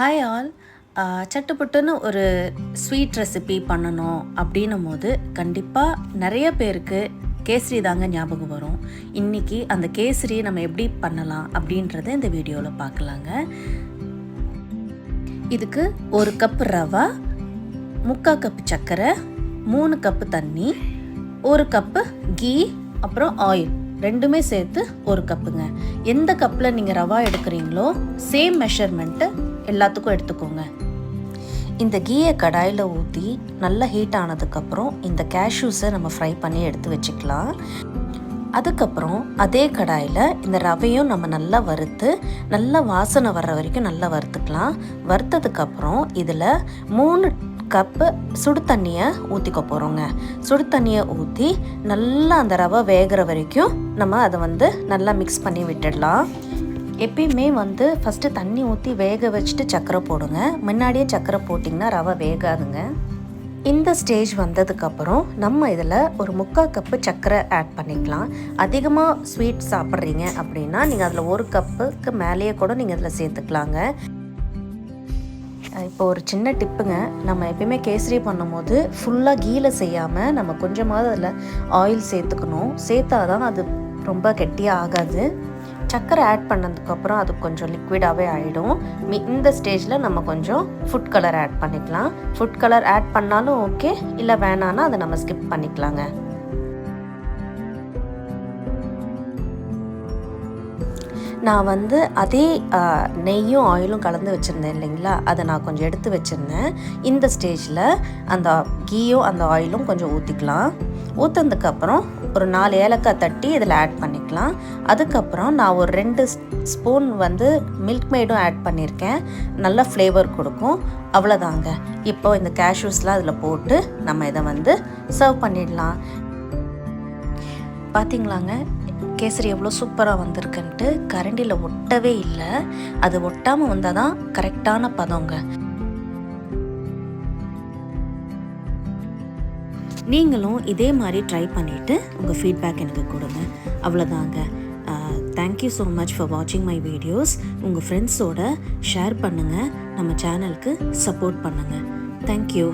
Hi all. சட்டுப்புட்டுன்னு ஒரு sweet recipe பண்ணணும் அப்படின்னும் போது கண்டிப்பாக நிறைய பேருக்கு கேசரி தாங்க ஞாபகம் வரும். இன்றைக்கி அந்த கேசரி நம்ம எப்படி பண்ணலாம் அப்படின்றத இந்த வீடியோவில் பார்க்கலாங்க. இதுக்கு 1 கப் ரவா, 3/4 கப் சர்க்கரை, 3 கப்பு தண்ணி, 1 கப்பு கீ, அப்புறம் ஆயில் ரெண்டுமே சேர்த்து 1 கப்புங்க. எந்த கப்பில் நீங்கள் ரவா எடுக்கிறீங்களோ சேம் மெஷர்மெண்ட்டு எல்லாத்துக்கும் எடுத்துக்கோங்க. இந்த கீயை கடாயில் ஊற்றி நல்லா ஹீட் ஆனதுக்கப்புறம் இந்த கேஷ்யூஸை நம்ம ஃப்ரை பண்ணி எடுத்து வச்சுக்கலாம். அதுக்கப்புறம் அதே கடாயில் இந்த ரவையும் நம்ம நல்லா வறுத்து நல்லா வாசனை வர்ற வரைக்கும் நல்லா வறுத்துக்கலாம். வறுத்ததுக்கப்புறம் இதில் 3 கப்பு சுடு தண்ணியை ஊற்றிக்க போகிறோங்க. சுடு தண்ணியை ஊற்றி நல்லா அந்த ரவை வேகிற வரைக்கும் நம்ம அதை நல்லா மிக்ஸ் பண்ணி விட்டுடலாம். எப்பயுமே ஃபஸ்ட்டு தண்ணி ஊற்றி வேக வச்சுட்டு சர்க்கரை போடுங்க. முன்னாடியே சர்க்கரை போட்டிங்கன்னா ரவை வேகாதுங்க. இந்த ஸ்டேஜ் வந்ததுக்கப்புறம் நம்ம இதில் ஒரு 3/4 கப்பு சர்க்கரை ஆட் பண்ணிக்கலாம். அதிகமாக ஸ்வீட் சாப்பிட்றீங்க அப்படின்னா நீங்கள் அதில் 1 கப்புக்கு மேலேயே கூட நீங்கள் இதில் சேர்த்துக்கலாங்க. இப்போ ஒரு சின்ன டிப்புங்க, நம்ம எப்பயுமே கேசரி பண்ணும்போது ஃபுல்லாக கீயில் செய்யாமல் நம்ம கொஞ்சமாவது அதில் ஆயில் சேர்த்துக்கணும். சேர்த்தா தான் அது ரொம்ப கெட்டியாக ஆகாது. சர்க்கரை ஆட் பண்ணதுக்கப்புறம் அது கொஞ்சம் லிக்விடாகவே ஆகிடும். இந்த ஸ்டேஜில் நம்ம கொஞ்சம் ஃபுட் கலர் ஆட் பண்ணிக்கலாம். ஃபுட் கலர் ஆட் பண்ணாலும் ஓகே, இல்லை வேணான்னா அதை நம்ம ஸ்கிப் பண்ணிக்கலாங்க. நான் அதே நெய்யும் ஆயிலும் கலந்து வச்சுருந்தேன் இல்லைங்களா, அதை நான் கொஞ்சம் எடுத்து வச்சுருந்தேன். இந்த ஸ்டேஜில் அந்த கீயும் அந்த ஆயிலும் கொஞ்சம் ஊற்றிக்கலாம். ஊற்றினதுக்கப்புறம் ஒரு 4 ஏலக்காய் தட்டி இதில் ஆட் பண்ணிக்கலாம். அதுக்கப்புறம் நான் ஒரு 2 ஸ்பூன் மில்க் மேடும் ஆட் பண்ணியிருக்கேன். நல்ல ஃப்ளேவர் கொடுக்கும். அவ்வளோதாங்க. இப்போ இந்த கேஷ்யூஸ்லாம் அதில் போட்டு நம்ம இதை சர்வ் பண்ணிடலாம். பார்த்திங்களாங்க, கேசரி எவ்வளோ சூப்பராக வந்திருக்குன்ட்டு. கரண்டியில் ஒட்டவே இல்லை. அது ஒட்டாமல் வந்தால் தான் கரெக்டான பதங்க. நீங்களும் இதே மாதிரி ட்ரை பண்ணிவிட்டு உங்கள் ஃபீட்பேக் எனக்கு கொடுங்க. அவ்வளோதாங்க. தேங்க்யூ ஸோ மச் ஃபார் வாட்சிங் மை வீடியோஸ். உங்கள் ஃப்ரெண்ட்ஸோட ஷேர் பண்ணுங்கள். நம்ம சேனலுக்கு சப்போர்ட் பண்ணுங்கள். தேங்க்யூ.